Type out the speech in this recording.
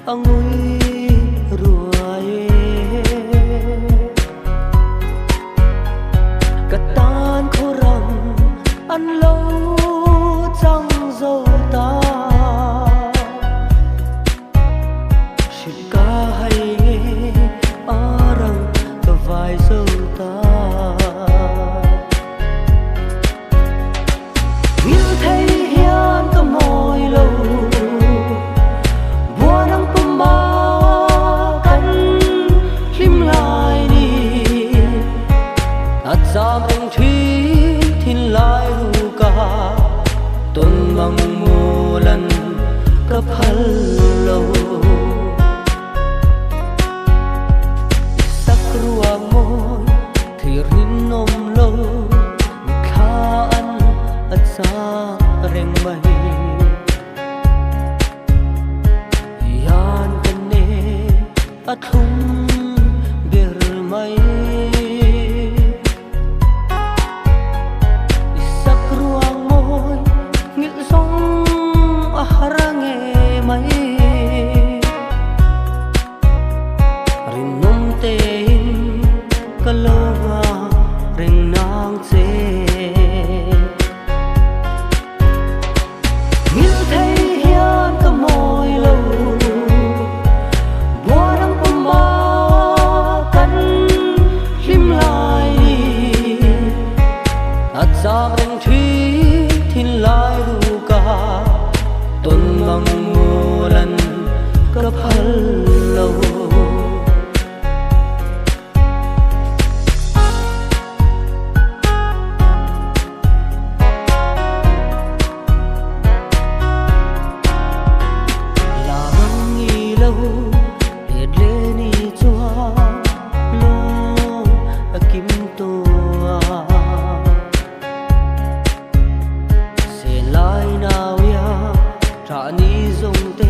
angui ruai katan khoram an lâu chẳng dâu ta chỉ ca hay arang ta vai dâu ta như thấy hiền ta môi lâu buồn ang pumakan lim lại đi at sa anh thiên lại ru ca tôn mang mulan cấp hal lâu sắc ruang môi thì rin nom lâu kha an at sa reng mai yan kane at hum bir mai harange mai rinum tein kalowa ring nang che như thấy hiền ka môi lâu buồn puma kan lim lại at sa anh thiên lại ru ca tôn mang mulan cấp hal lâu là mang nghi lâu để lên đi cho lâu kim tua sẽ lại nào ya trả ni dòng tê